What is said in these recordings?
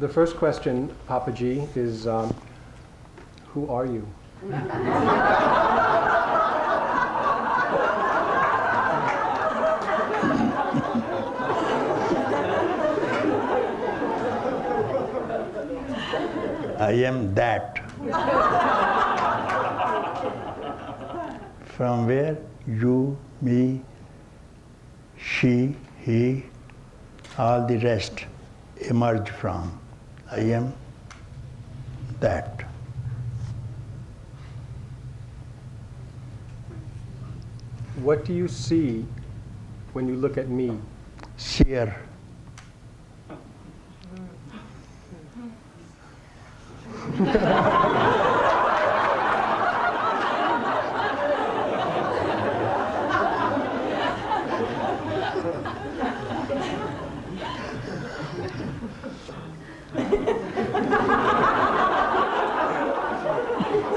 The first question, Papaji, is who are you? I am that. From where you, me, she, he, all the rest emerge from. I am that. What do you see when you look at me? Seer.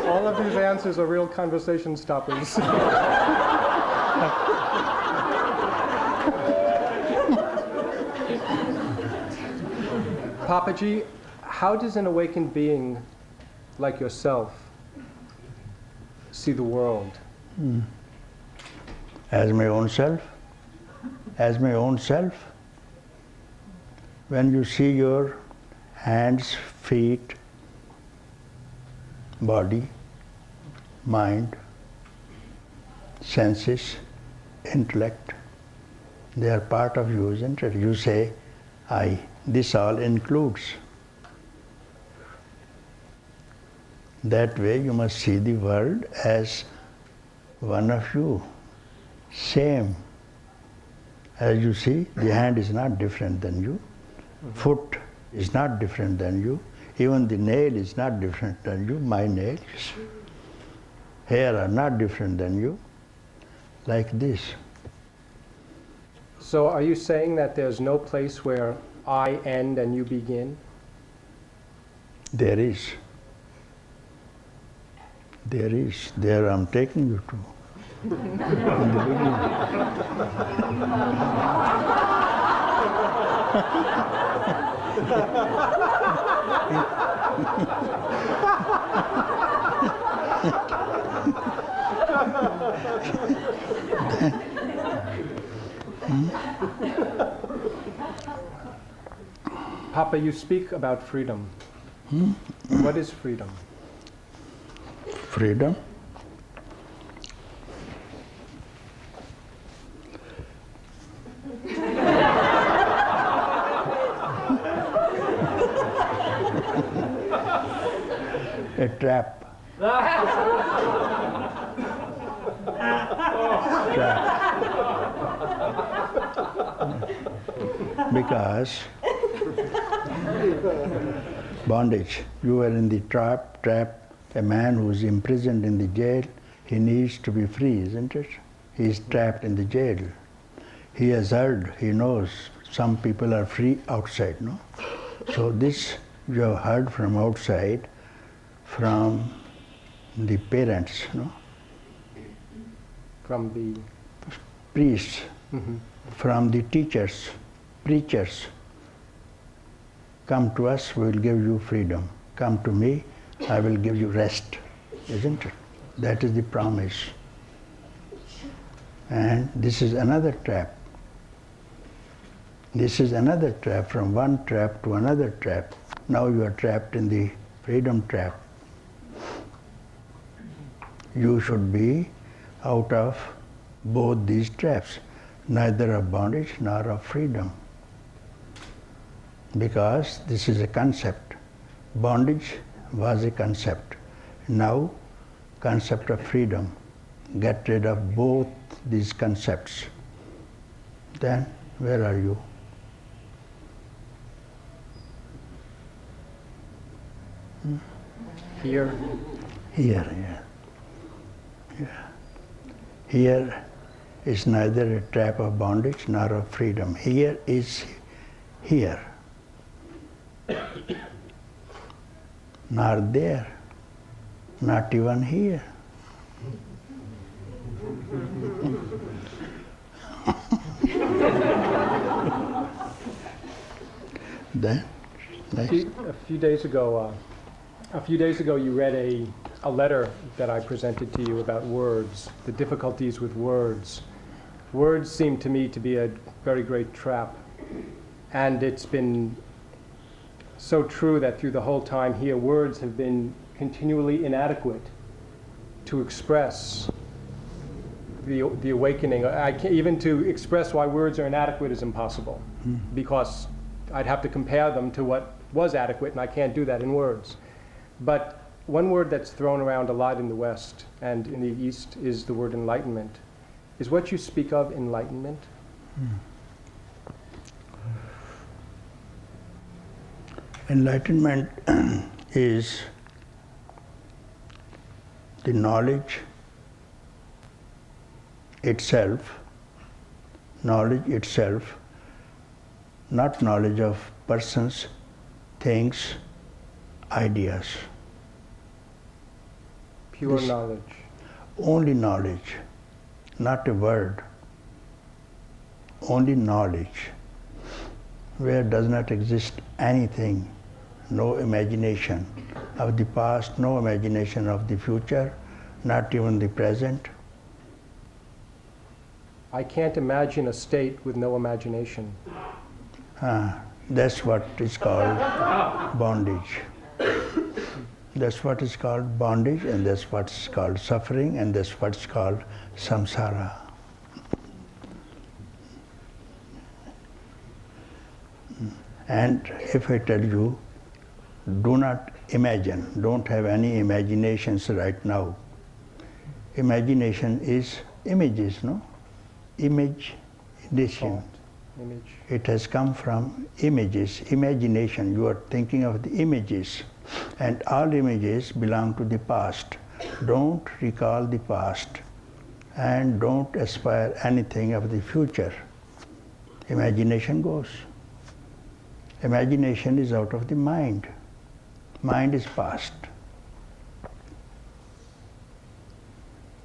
All of these answers are real conversation stoppers. Papaji, how does an awakened being like yourself see the world? As my own self. As my own self. When you see your hands, feet, body, mind, senses, intellect, they are part of you, isn't it? You say, I. This all includes. That way you must see the world as one of you. Same. As you see, the hand is not different than you. Foot is not different than you. Even the nail is not different than you. My nails. Hair are not different than you. Like this. So are you saying that there's no place where I end and you begin? There is. There is. There I'm taking you to. In the beginning. Papa, you speak about freedom. What is freedom? Freedom? A trap. Trap. Because bondage. You are in the trap. A man who is imprisoned in the jail, he needs to be free, isn't it? He is trapped in the jail. He has heard, he knows, some people are free outside, no? So this you have heard from outside, from the parents, no? From the priests, from the teachers, preachers. Come to us, we will give you freedom. Come to me, I will give you rest, isn't it? That is the promise. And this is another trap. This is another trap, from one trap to another trap. Now you are trapped in the freedom trap. You should be out of both these traps, neither of bondage nor of freedom. Because this is a concept. Bondage was a concept. Now, concept of freedom. Get rid of both these concepts. Then, where are you? here. Here, yeah. Yeah. Here is neither a trap of bondage nor of freedom. Here is here. Nor there. Not even here. Then Next. A few days ago, you read a letter that I presented to you about words, the difficulties with words. Words seem to me to be a very great trap, and it's been so true that through the whole time here, words have been continually inadequate to express the awakening. Even to express why words are inadequate is impossible, because I'd have to compare them to what was adequate, and I can't do that in words. But one word that's thrown around a lot in the West and in the East is the word enlightenment. Is what you speak of enlightenment? Enlightenment is the knowledge itself, not knowledge of persons, things, ideas. Pure knowledge. Only knowledge, not a word. Only knowledge, where does not exist anything, no imagination of the past, no imagination of the future, not even the present. I can't imagine a state with no imagination. That's what is called bondage. That's what is called bondage, and that's what's called suffering, and that's what's called samsara. And if I tell you, do not imagine, don't have any imaginations right now. Imagination is images, no? Imagination. Image. It has come from images, imagination. You are thinking of the images, and all images belong to the past. Don't recall the past, and don't aspire anything of the future. Imagination goes. Imagination is out of the mind. Mind is past.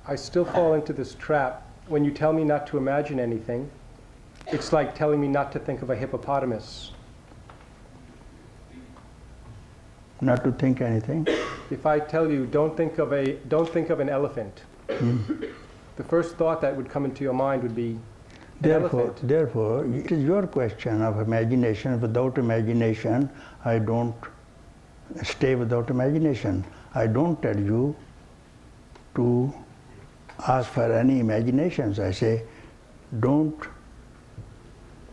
I still fall into this trap. When you tell me not to imagine anything, it's like telling me not to think of a hippopotamus. Not to think anything. If I tell you don't think of an elephant, the first thought that would come into your mind would be Therefore, it is your question of imagination. Without imagination, I don't stay without imagination. I don't tell you to ask for any imaginations. I say, don't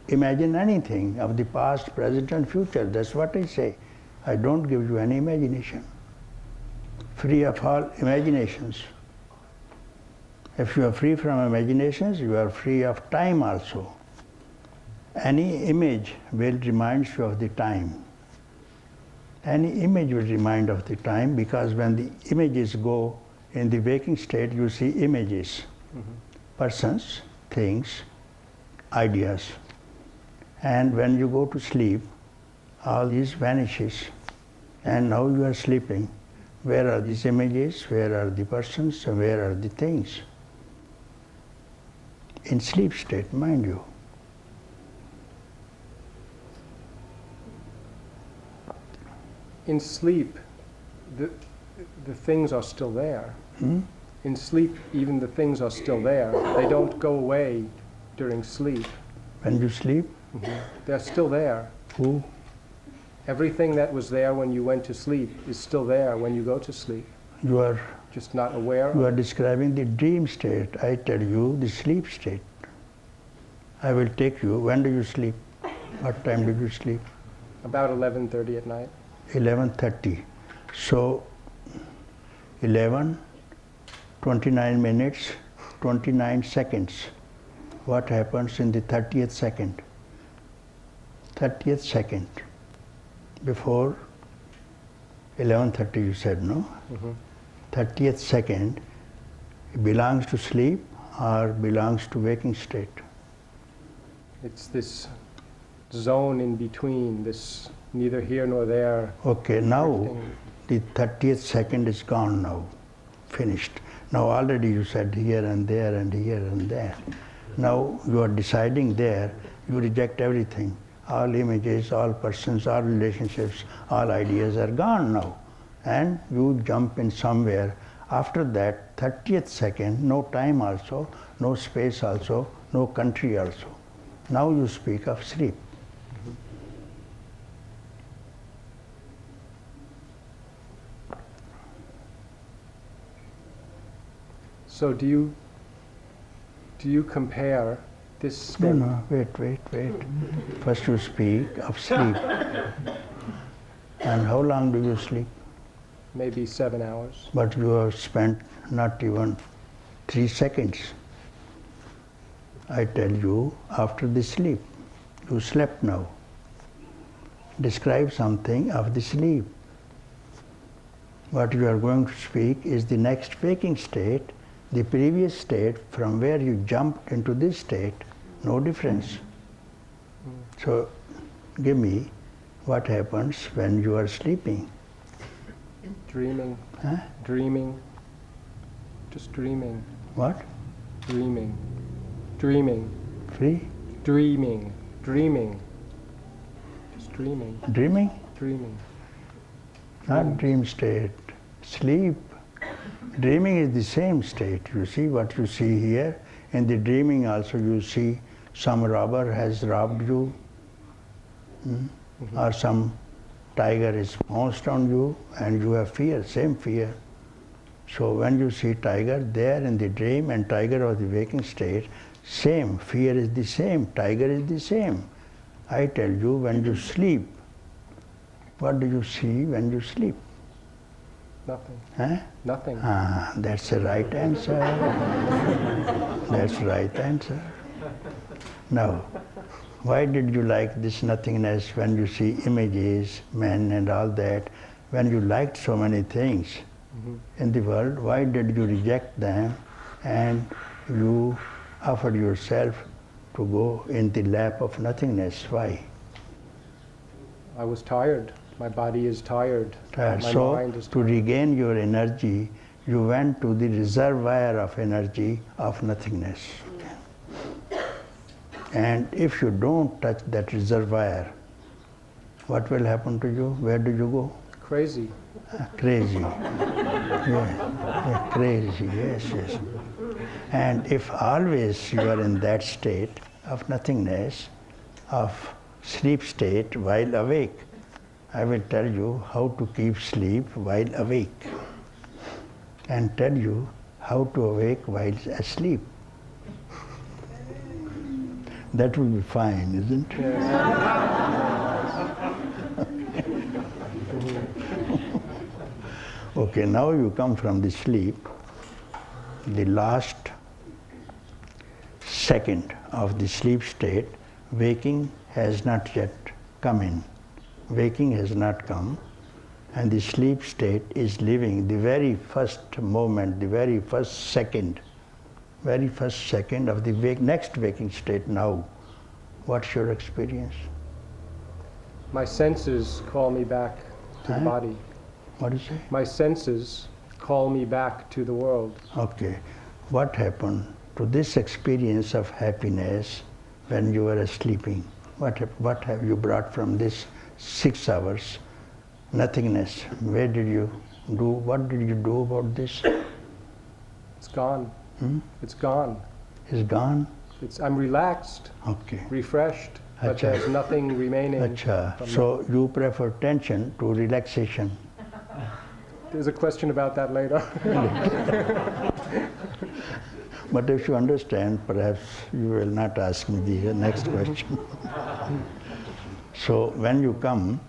imagine anything of the past, present, and future. That's what I say. I don't give you any imagination. Free of all imaginations. If you are free from imaginations, you are free of time also. Any image will remind you of the time. Any image will remind of the time, because when the images go in the waking state, you see images, persons, things, ideas. And when you go to sleep, all these vanishes. And now you are sleeping. Where are these images? Where are the persons? Where are the things? In sleep state, mind you. in sleep, the things are still there. In sleep, even the things are still there. They don't go away during sleep. When you sleep? They're still there. Who? Everything that was there when you went to sleep is still there when you go to sleep. You are just not aware. You are describing the dream state. I tell you the sleep state. I will take you. When do you sleep? What time did you sleep? About 11:30 at night. 11:30. So 11, 29 minutes, 29 seconds. What happens in the 30th second? 30th second. Before 11:30 you said, no? 30th second belongs to sleep or belongs to waking state? It's this zone in between, this neither here nor there. Okay, now the 30th second is gone now, finished. Now already you said here and there and here and there. Now you are deciding there, you reject everything. all images, all persons, all relationships, all ideas are gone now. And you jump in somewhere. After that, 30th second, no time also, no space also, no country also. Now you speak of sleep. So do you compare this state? No, wait. First you speak of sleep. And how long do you sleep? Maybe 7 hours. But you have spent not even 3 seconds. I tell you, after the sleep, you slept now. Describe something of the sleep. What you are going to speak is the next waking state, the previous state from where you jumped into this state, no difference. So give me what happens when you are sleeping. Dreaming. Huh? Dreaming. Just dreaming. What? Dreaming. Dreaming. Free? Dreaming. Dreaming. Just dreaming. Dreaming? Dreaming. Not dream state. Sleep. Dreaming is the same state. You see what you see here. In the dreaming also you see some robber has robbed you. Or some tiger is pounced on you and you have fear, same fear. So when you see tiger there in the dream and tiger of the waking state, same, fear is the same, tiger is the same. I tell you, when you sleep, what do you see when you sleep? Nothing. Huh? Nothing. Ah, that's the right answer. That's the right answer. Now, why did you like this nothingness when you see images, men and all that? When you liked so many things in the world, why did you reject them and you offered yourself to go in the lap of nothingness? Why? I was tired. My body is tired. My So, mind is to tired. regain your energy, you went to the reservoir of energy of nothingness. And if you don't touch that reservoir, what will happen to you? Where do you go? Crazy. Crazy. Yeah, crazy, yes. And if always you are in that state of nothingness, of sleep state while awake, I will tell you how to keep sleep while awake and tell you how to awake while asleep. That will be fine, isn't it? Okay, now you come from the sleep, the last second of the sleep state, waking has not yet come in. Waking has not come, and the sleep state is living the very first moment, the very first second of the next waking state now. What's your experience? My senses call me back to the body. What do you say? My senses call me back to the world. Okay. What happened to this experience of happiness when you were sleeping? What have you brought from this 6 hours nothingness? Where did you do? What did you do about this? It's gone. It's gone. It's gone? I'm relaxed, Okay. refreshed, but Acha. there's nothing remaining. Acha. from So you prefer tension to relaxation. There's a question about that later. But if you understand, perhaps you will not ask me the next question. So when you come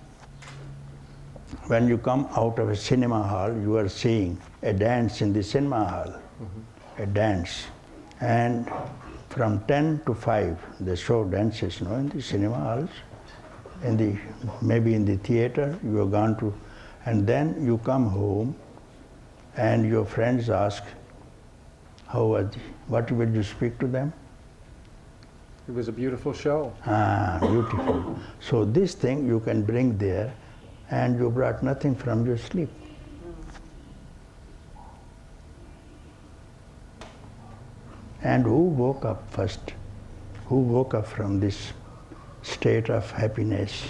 out of a cinema hall, you are seeing a dance in the cinema hall, a dance. And from 10 to 5, they show dances, in the cinema halls, maybe in the theater, you have gone to, and then you come home and your friends ask, how was it? What will you speak to them? It was a beautiful show. Ah, beautiful. So this thing you can bring there, and you brought nothing from your sleep. And who woke up first? Who woke up from this state of happiness.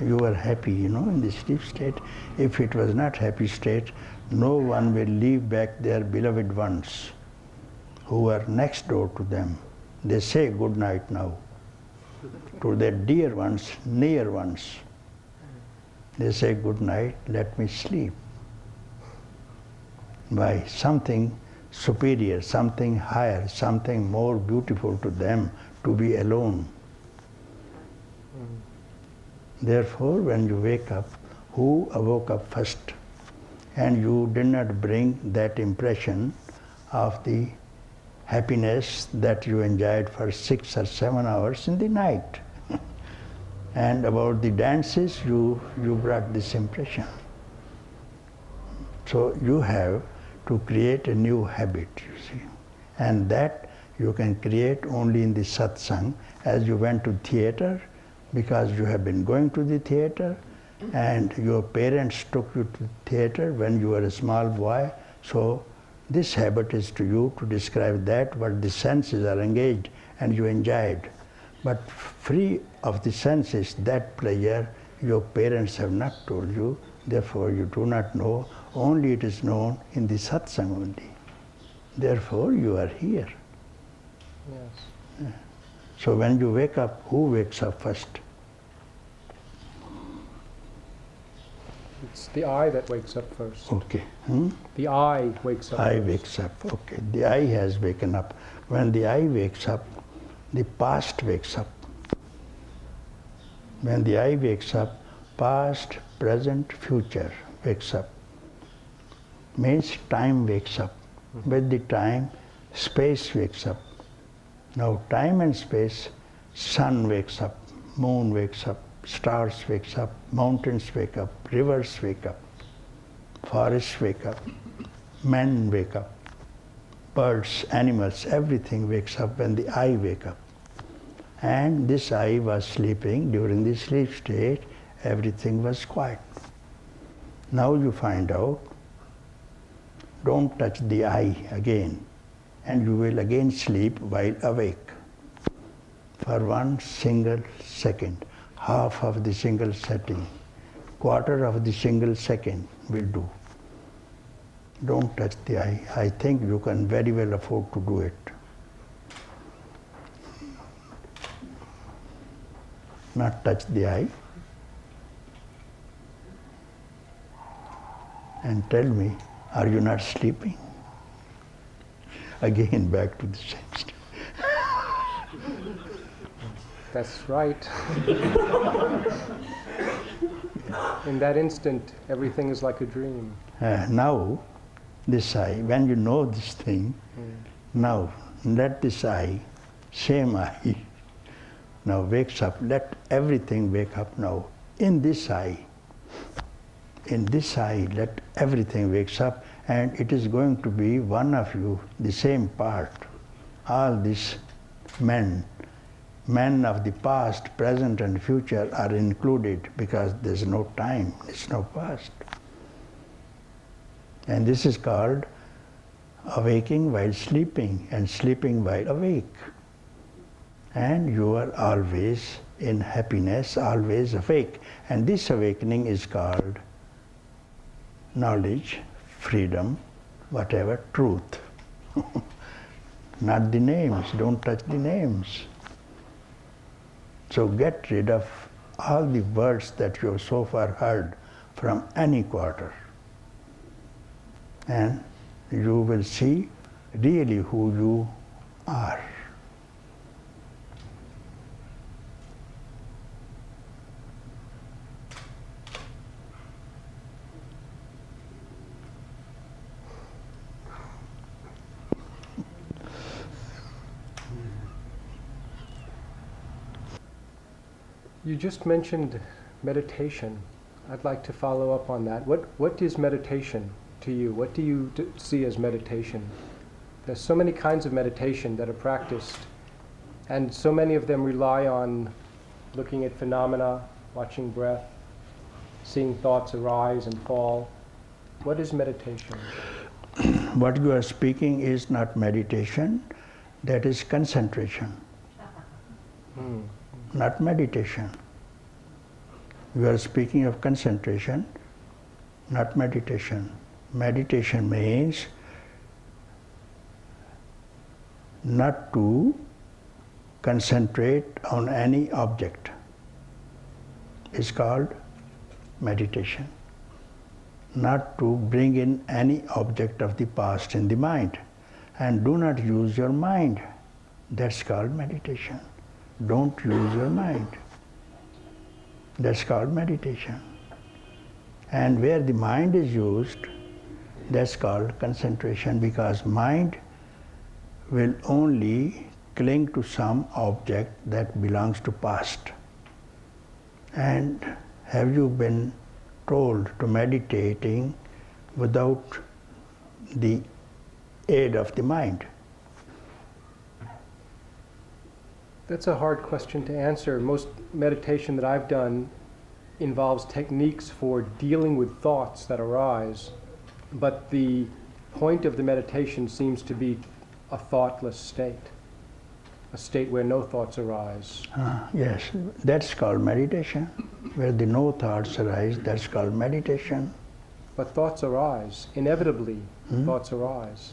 You are happy, in the sleep state. If it was not happy state, no one will leave back their beloved ones who are next door to them. They say good night now to their dear ones, near ones. They say good night, let me sleep. By something superior, something higher, something more beautiful to them to be alone. Therefore, when you wake up, who awoke up first? And you did not bring that impression of the happiness that you enjoyed for 6 or 7 hours in the night. And about the dances, you brought this impression. So you have to create a new habit, you see. And that you can create only in the satsang, as you went to theater, because you have been going to the theater, and your parents took you to the theater when you were a small boy. So this habit is to you to describe that what the senses are engaged and you enjoyed. But free of the senses, that pleasure your parents have not told you, therefore you do not know, only it is known in the satsang only. Therefore you are here. Yes. So when you wake up, who wakes up first? It's the I that wakes up first. Okay. The I wakes up I first. wakes up, okay. The I has waken up. When the I wakes up, the past wakes up. When the I wakes up, past, present, future wakes up. Means time wakes up. With the time, space wakes up. Now time and space, sun wakes up, moon wakes up, stars wakes up, mountains wake up, rivers wake up, forests wake up, men wake up, birds, animals, everything wakes up when the I wake up. And this I was sleeping. During the sleep state, everything was quiet. Now you find out, don't touch the I again, and you will again sleep while awake. For 1 single second, half of the single setting, quarter of the single second will do. Don't touch the I. I think you can very well afford to do it. Not touch the I. And tell me, are you not sleeping? Again back to the same state. That's right. In that instant, everything is like a dream. Now, this I, when you know this thing, now let this I, same I, now wakes up. Let everything wake up now. In this I, let everything wakes up, and it is going to be one of you, the same part. All these men of the past, present and future are included because there's no time, there's no past. And this is called awaking while sleeping and sleeping while awake. And you are always in happiness, always awake. And this awakening is called knowledge, freedom, whatever, truth. Not the names, don't touch the names. So get rid of all the words that you have so far heard from any quarter. And you will see really who you are. You just mentioned meditation. I'd like to follow up on that. What is meditation to you? What do you see as meditation? There's so many kinds of meditation that are practiced, and so many of them rely on looking at phenomena, watching breath, seeing thoughts arise and fall. What is meditation? What you are speaking is not meditation, that is concentration. not meditation. We are speaking of concentration, not meditation. Meditation means not to concentrate on any object. It's called meditation. Not to bring in any object of the past in the mind. And do not use your mind. That's called meditation. Don't use your mind. That's called meditation. And where the mind is used, that's called concentration, because mind will only cling to some object that belongs to past. And have you been told to meditating without the aid of the mind? That's a hard question to answer. Most meditation that I've done involves techniques for dealing with thoughts that arise, but the point of the meditation seems to be a thoughtless state, a state where no thoughts arise. Yes, that's called meditation. Where the no thoughts arise, that's called meditation. But thoughts arise, inevitably thoughts arise.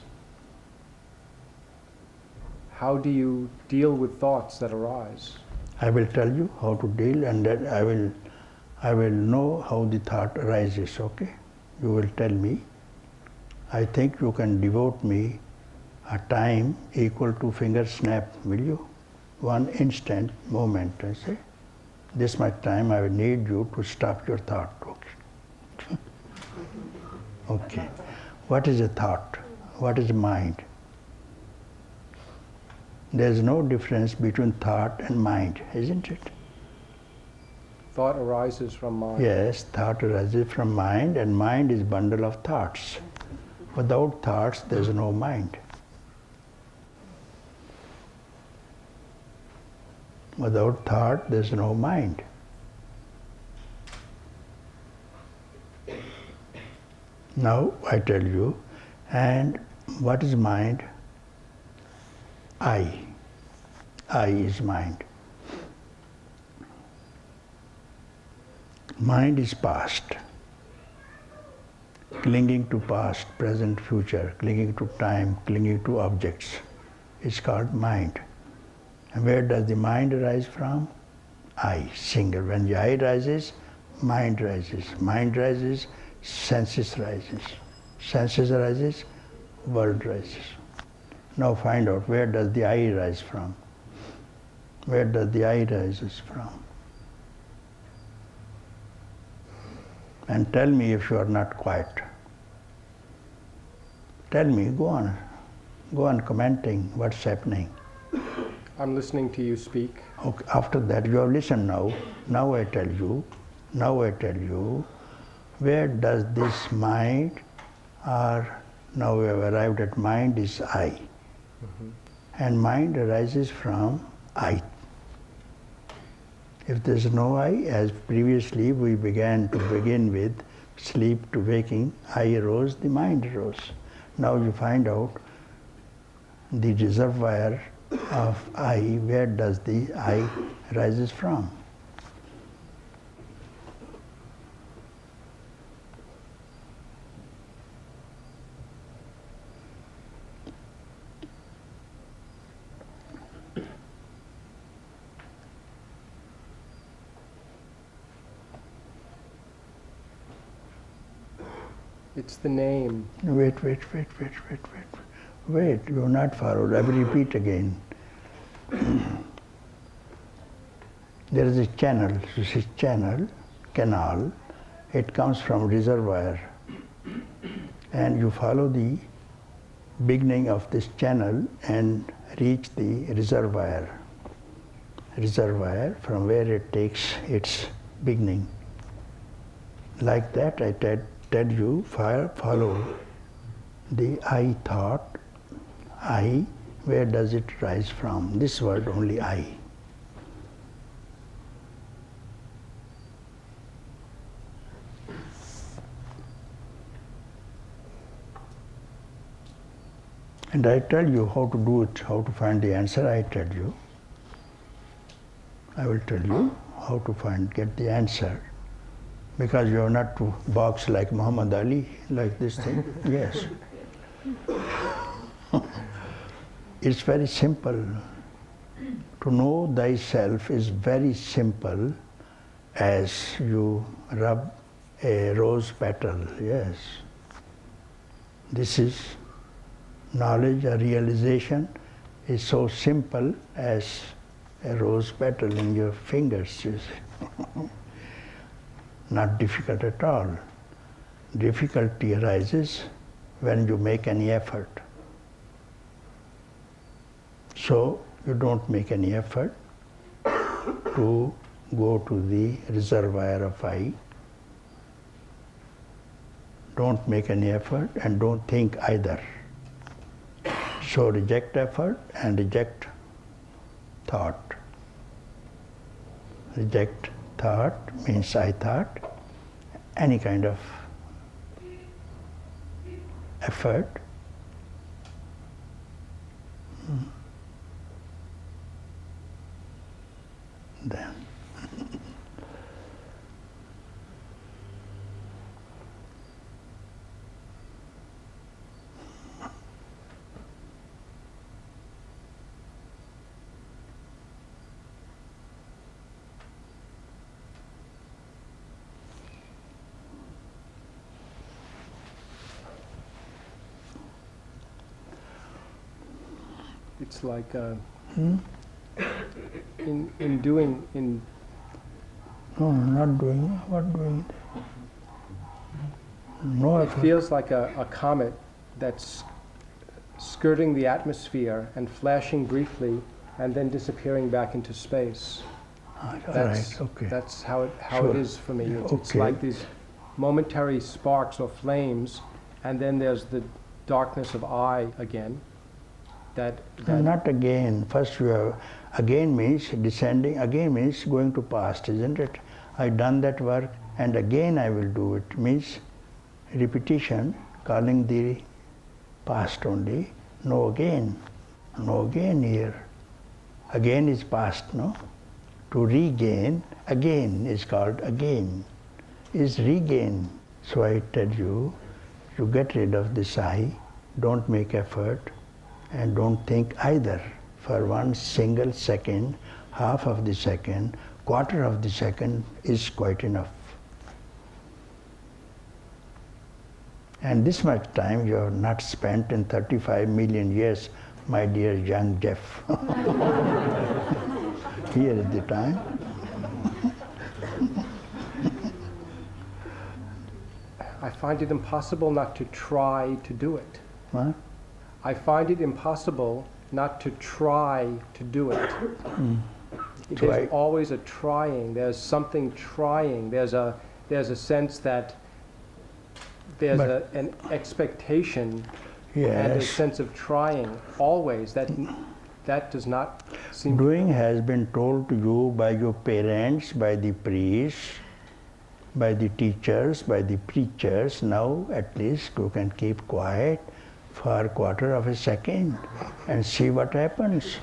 How do you deal with thoughts that arise? I will tell you how to deal, and then I will know how the thought arises, okay? You will tell me. I think you can devote me a time equal to finger snap, will you? One instant moment, I say. This much time I will need you to stop your thought, okay? Okay. What is a thought? What is mind? There is no difference between thought and mind, isn't it? Thought arises from mind. Yes, thought arises from mind, and mind is a bundle of thoughts. Without thoughts, there is no mind. Without thought, there is no mind. Now, I tell you, and what is mind? I. I is mind. Mind is past, clinging to past, present, future, clinging to time, clinging to objects. It's called mind. And where does the mind arise from? I, single. When the I rises, mind rises. Mind rises, senses rises. Senses arises, world rises. Now find out, where does the I rise from? Where does the I rises from? And tell me if you are not quiet. Tell me, go on commenting what's happening. I'm listening to you speak. Okay, after that, you have listened now. Now I tell you, where does this mind, or now we have arrived at mind is I. And mind arises from I. If there is no I, as previously we began with sleep to waking, I arose, the mind arose. Now you find out the reservoir of I, where does the I rises from? It's the name. Wait, you're not followed. I will repeat again. There is a channel, this is canal. It comes from reservoir. And you follow the beginning of this channel and reach the reservoir. Reservoir from where it takes its beginning. Like that, I tell you, follow the I thought, I, where does it rise from? This word only I. And I tell you how to do it, how to find the answer, I tell you. I will tell you how to get the answer. Because you have not to box like Muhammad Ali, like this thing. Yes. It's very simple. To know thyself is very simple as you rub a rose petal. Yes. This is knowledge, a realization is so simple as a rose petal in your fingers, you see. Not difficult at all. Difficulty arises when you make any effort. So you don't make any effort to go to the reservoir of I. Don't make any effort and don't think either. So reject effort and reject thought. Reject thought means I thought. Any kind of effort. Then it's like in doing in. No, not doing. What doing? No It effort. feels like a comet that's skirting the atmosphere and flashing briefly and then disappearing back into space. All That's, right. Okay. that's how it Sure. is for me. It's Okay. like these momentary sparks or flames, and then there's the darkness of I again. That Not again. First you have, again means descending, again means going to past, isn't it? I've done that work and again I will do it. Means repetition, calling the past only. No again. No again here. Again is past, no? To regain, again is called again. Is regain. So I tell you, you get rid of this I, don't make effort, and don't think either for one single second, half of the second, quarter of the second is quite enough. And this much time you have not spent in 35 million years, my dear young Jeff. Here is the time. I find it impossible not to try to do it. Huh? I find it impossible not to try to do it. Try. There's always a trying. There's something trying. There's a sense that there's an expectation and a Yes. sense of trying always. That does not seem. Doing has been told to you by your parents, by the priests, by the teachers, by the preachers. Now at least you can keep quiet for a quarter of a second and see what happens.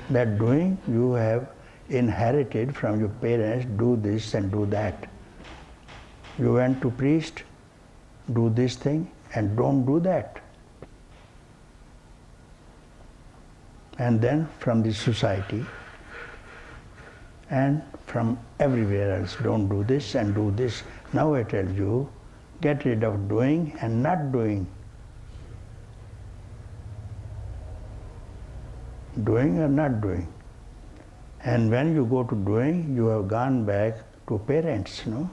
That doing you have inherited from your parents, do this and do that. You went to priest, do this thing and don't do that. And then from the society and from everywhere else, don't do this and do this. Now I tell you, get rid of doing and not doing. Doing or not doing. And when you go to doing, you have gone back to parents, no?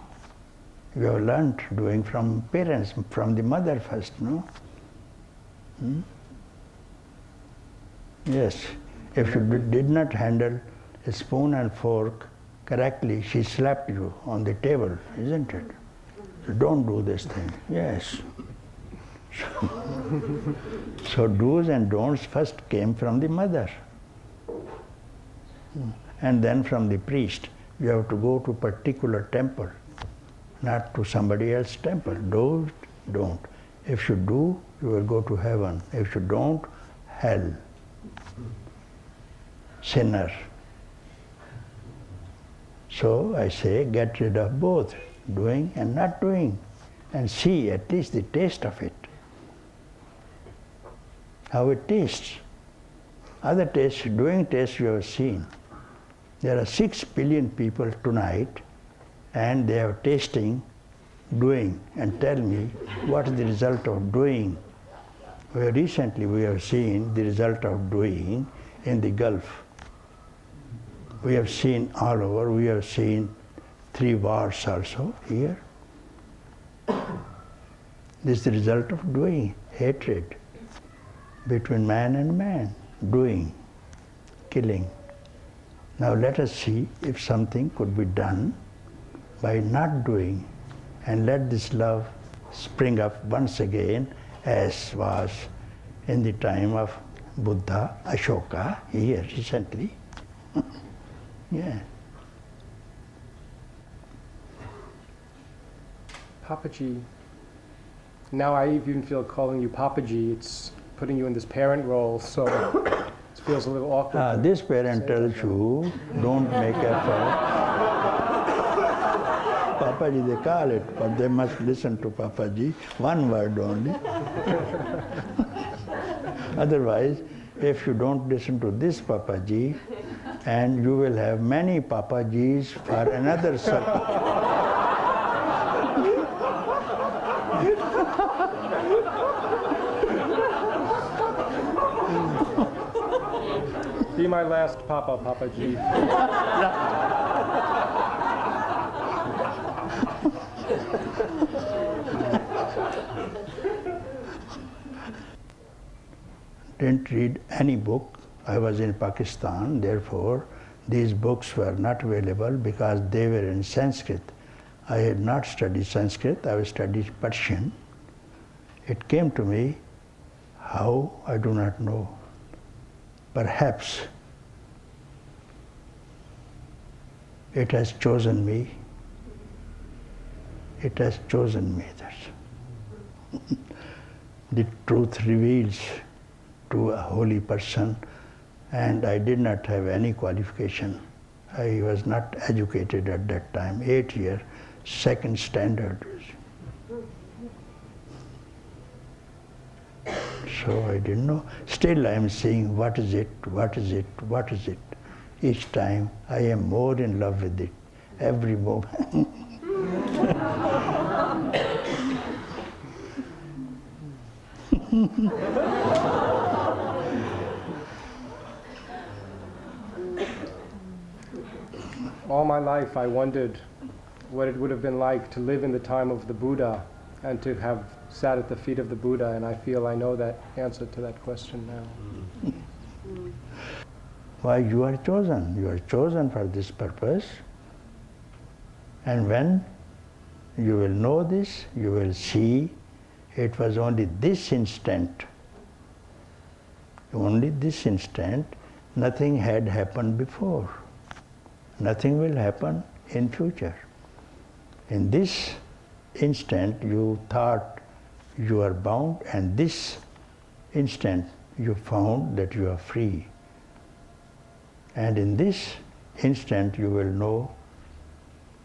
You have learnt doing from parents, from the mother first, no? Yes. If you did not handle a spoon and fork correctly, she slapped you on the table, isn't it? So don't do this thing. Yes. So do's and don'ts first came from the mother. And then from the priest. You have to go to particular temple, not to somebody else's temple. Don't. If you do, you will go to heaven. If you don't, hell. sinner. So I say, get rid of both, doing and not doing, and see at least the taste of it, how it tastes. Other tastes, doing tastes you have seen. There are 6 billion people tonight, and they are tasting doing, and tell me what is the result of doing. Recently we have seen the result of doing in the Gulf. We have seen all over, we have seen 3 wars also here. This is the result of doing, hatred between man and man, doing, killing. Now let us see if something could be done by not doing, and let this love spring up once again as was in the time of Buddha, Ashoka, here recently. Yeah. Papaji, now I even feel calling you Papaji, it's putting you in this parent role, so it feels a little awkward. This parent tells you, don't make effort. Papaji they call it, but they must listen to Papaji, one word only. Otherwise, if you don't listen to this Papaji, and you will have many Papajis for another circle. Be my last Papaji. Didn't read any book. I was in Pakistan, therefore these books were not available because they were in Sanskrit. I had not studied Sanskrit, I studied Persian. It came to me, how, I do not know. Perhaps it has chosen me. It has chosen me. That's the truth reveals to a holy person, and I did not have any qualification. I was not educated at that time, 8 year, 2nd standard. So I didn't know. Still I am seeing what is it, what is it, what is it. Each time I am more in love with it, every moment. All my life I wondered what it would have been like to live in the time of the Buddha and to have sat at the feet of the Buddha, and I feel I know that answer to that question now. Why you are chosen? You are chosen for this purpose. And when you will know this, you will see it was only this instant. Only this instant, nothing had happened before. Nothing will happen in future. In this instant you thought you are bound, and this instant you found that you are free. And in this instant you will know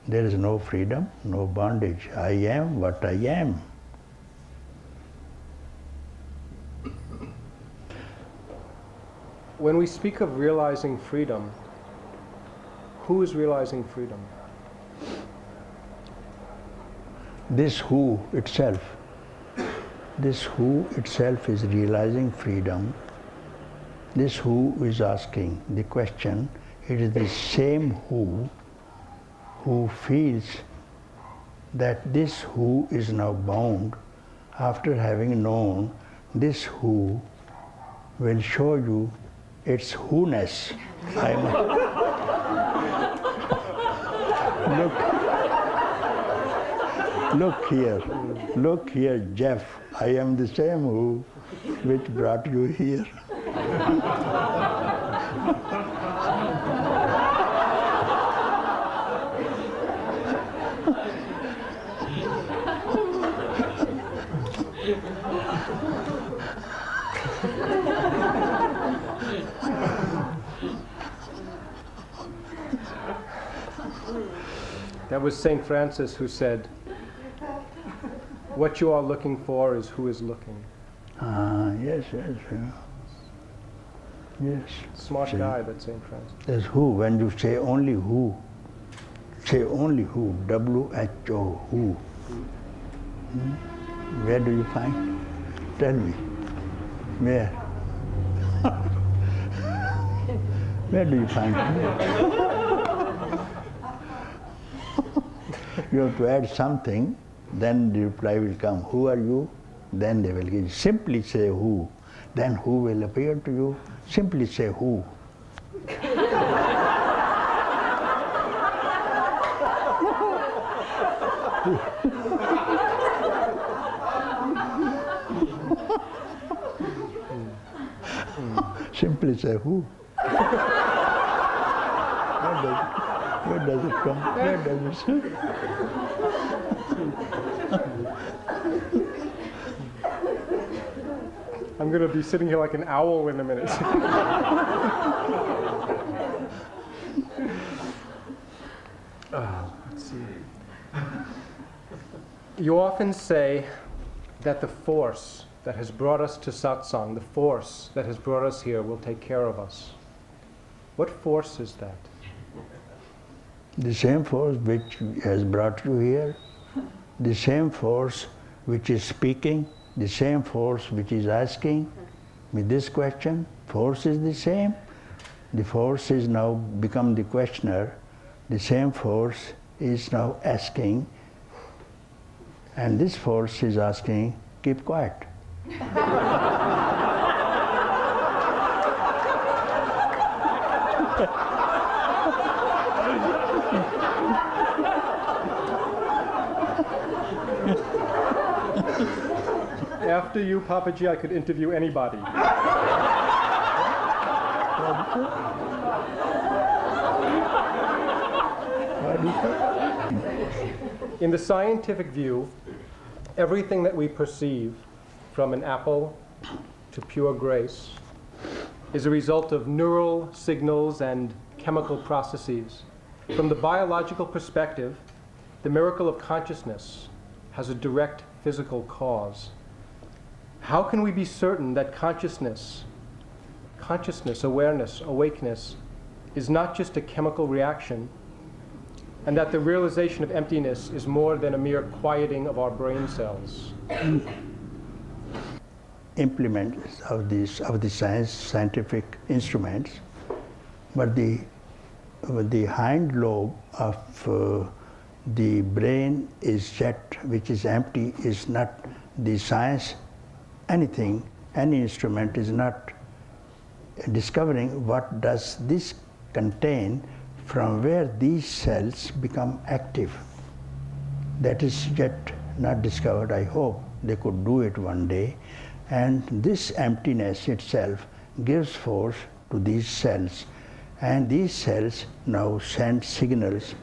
there is no freedom, no bondage. I am what I am. When we speak of realizing freedom, who is realizing freedom? This who itself. This who itself is realizing freedom. This who is asking the question. It is the same who feels that this who is now bound. After having known this who will show you its who-ness. Look here, Jeff. I am the same who which brought you here. That was St. Francis who said, what you are looking for is who is looking. Yes, yes, yeah. Yes. Smart See, guy, that St. Francis. there's who. When you say only who, say only who, W-H-O, who. Where do you find? Tell me. Where? Where do you find who? You have to add something, then the reply will come. Who are you? Then they will give. Simply say who. Then who will appear to you? Simply say who. Simply say who. Where does it come? Where does it sit? I'm going to be sitting here like an owl in a minute. Let's see. You often say that the force that has brought us to satsang, the force that has brought us here, will take care of us. What force is that? The same force which has brought you here, the same force which is speaking, the same force which is asking me this question. Force is the same. The force is now become the questioner. The same force is now asking, and this force is asking, keep quiet. After you, Papaji, I could interview anybody. In the scientific view, everything that we perceive, from an apple to pure grace, is a result of neural signals and chemical processes. From the biological perspective, the miracle of consciousness has a direct physical cause. How can we be certain that consciousness, awareness, awakeness, is not just a chemical reaction, and that the realization of emptiness is more than a mere quieting of our brain cells? Implements of the scientific instruments, but the hind lobe of the brain is yet, which is empty, is not the science. Anything, any instrument is not discovering what does this contain, from where these cells become active. That is yet not discovered. I hope they could do it one day. And this emptiness itself gives force to these cells. And these cells now send signals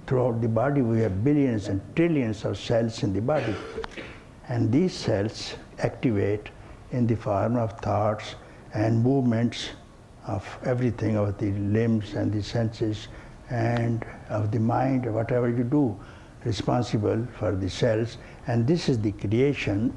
throughout the body. We have billions and trillions of cells in the body. And these cells activate in the form of thoughts and movements of everything, of the limbs and the senses and of the mind, whatever you do, responsible for the cells. And this is the creation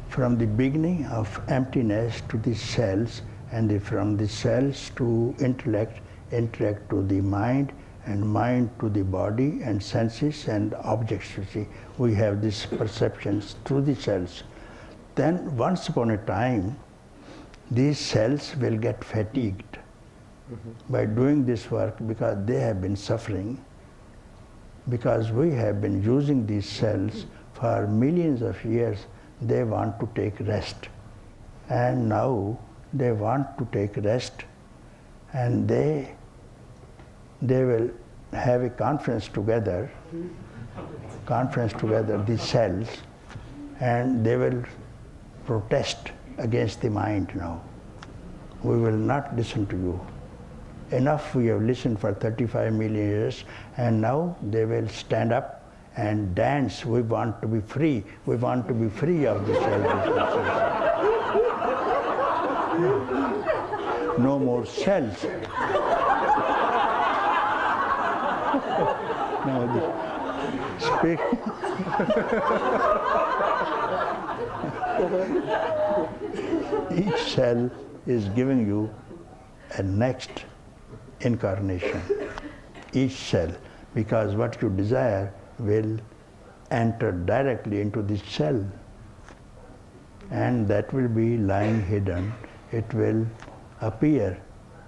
from the beginning of emptiness to the cells, and from the cells to intellect, intellect to the mind, and mind to the body and senses and objects. You see, we have these perceptions through the cells. Then once upon a time, these cells will get fatigued by doing this work, because they have been suffering, because we have been using these cells for millions of years. They want to take rest, and now they want to take rest, and they will have a conference together, these cells, and they will protest against the mind now. We will not listen to you. Enough, we have listened for 35 million years, and now they will stand up and dance. We want to be free. We want to be free of the self-existence. No more cells. No, speak. Each cell is giving you a next incarnation. Each cell, because what you desire will enter directly into this cell, and that will be lying hidden. It will appear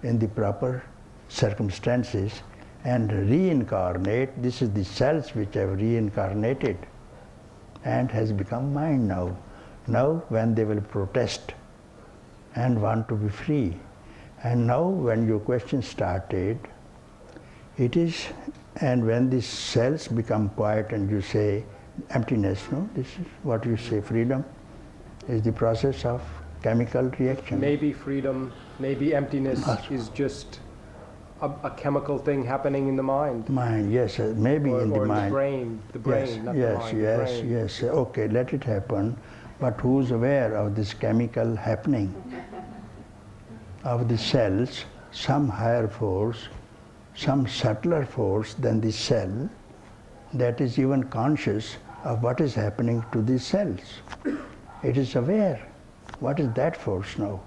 in the proper circumstances and reincarnate. This is the cells which have reincarnated and has become mine now. Now when they will protest and want to be free. And now when your question started, it is, and when these cells become quiet and you say emptiness, no, this is what you say, freedom is the process of chemical reaction. Maybe freedom, maybe emptiness is just a chemical thing happening in the mind. Mind, yes, maybe or, in the mind. The brain, yes, not yes, the mind. yes, the brain. yes. Okay, let it happen. But who's aware of this chemical happening of the cells? Some higher force, some subtler force than the cell that is even conscious of what is happening to the cells. It is aware. What is that force now?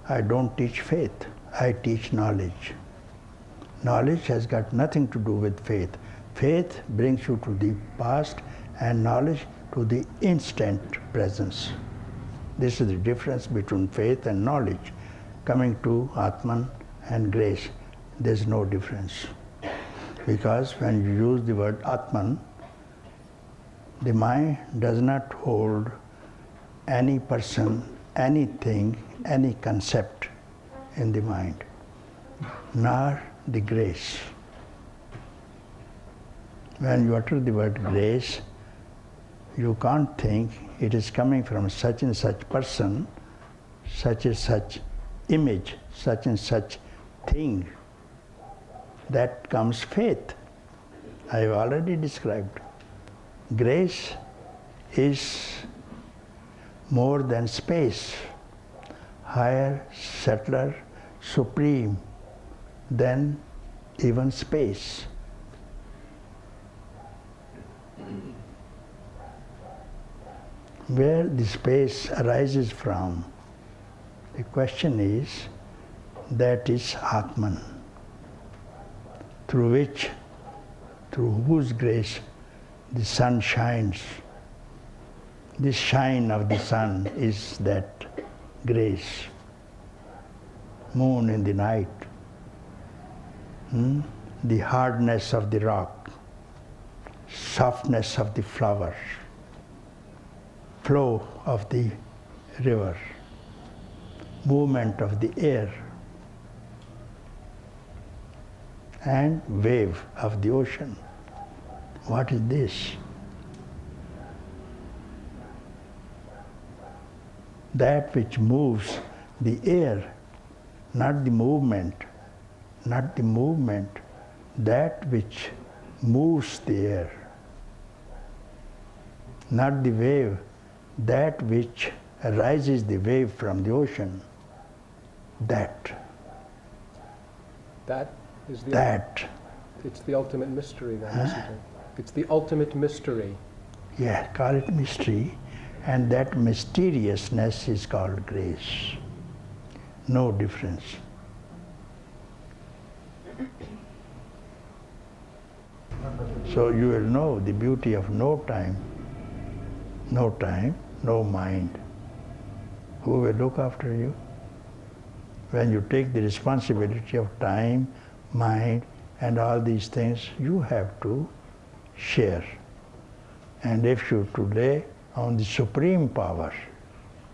I don't teach faith, I teach knowledge. Knowledge has got nothing to do with faith. Faith brings you to the past and knowledge to the instant presence. This is the difference between faith and knowledge. Coming to Atman and grace, there's no difference. Because when you use the word Atman, the mind does not hold any person, anything, any concept in the mind, nor the grace. When you utter the word grace, you can't think it is coming from such and such person, such and such image, such and such thing. That comes faith. I have already described. Grace is more than space, higher, subtler, supreme than even space. Where the space arises from, the question is, that is Atman, through whose grace the sun shines. This shine of the sun is that grace. Moon in the night, the hardness of the rock, softness of the flower, flow of the river, movement of the air, and wave of the ocean. What is this? That which moves the air, not the movement, not the movement, that which moves the air, not the wave, that which arises the wave from the ocean. That is the that. It's the ultimate mystery then, isn't it? It's the ultimate mystery. Yeah, call it mystery. And that mysteriousness is called grace. No difference. So you will know the beauty of no time, no mind. Who will look after you? When you take the responsibility of time, mind, and all these things, you have to share. And if you today on the supreme power,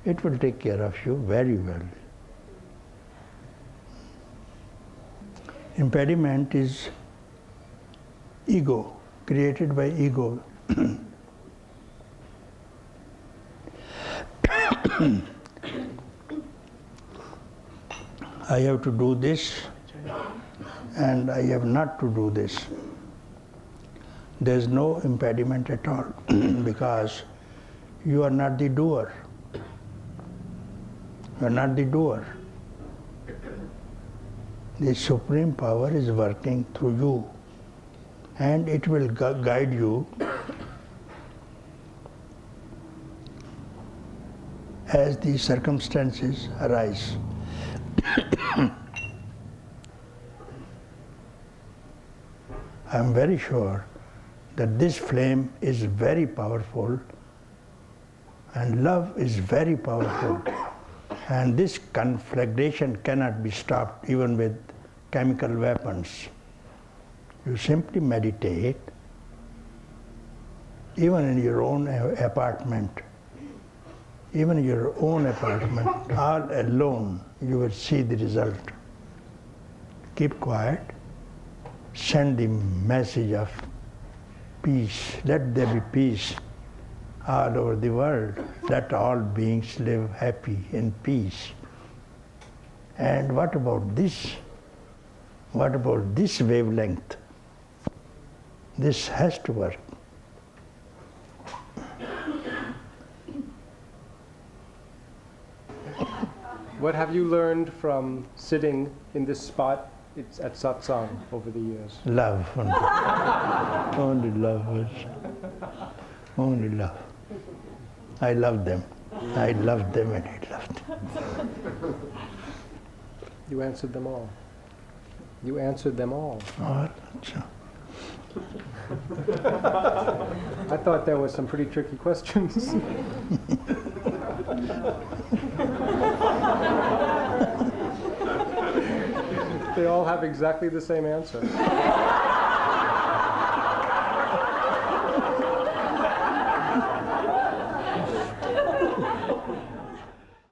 it will take care of you very well. Impediment is ego, created by ego. I have to do this and I have not to do this. There is no impediment at all because you are not the doer. You are not the doer. The Supreme Power is working through you, and it will guide you as the circumstances arise. I am very sure that this flame is very powerful, and love is very powerful, and this conflagration cannot be stopped even with chemical weapons. You simply meditate, even in your own apartment, all alone, you will see the result. Keep quiet, send the message of peace. Let there be peace all over the world. Let all beings live happy in peace. And what about this? What about this wavelength? This has to work. What have you learned from sitting in this spot at Satsang over the years? Love. Only love. Only love. I love them. I love them and I love them. You answered them all. You answered them all. Oh, I thought there were some pretty tricky questions. They all have exactly the same answer.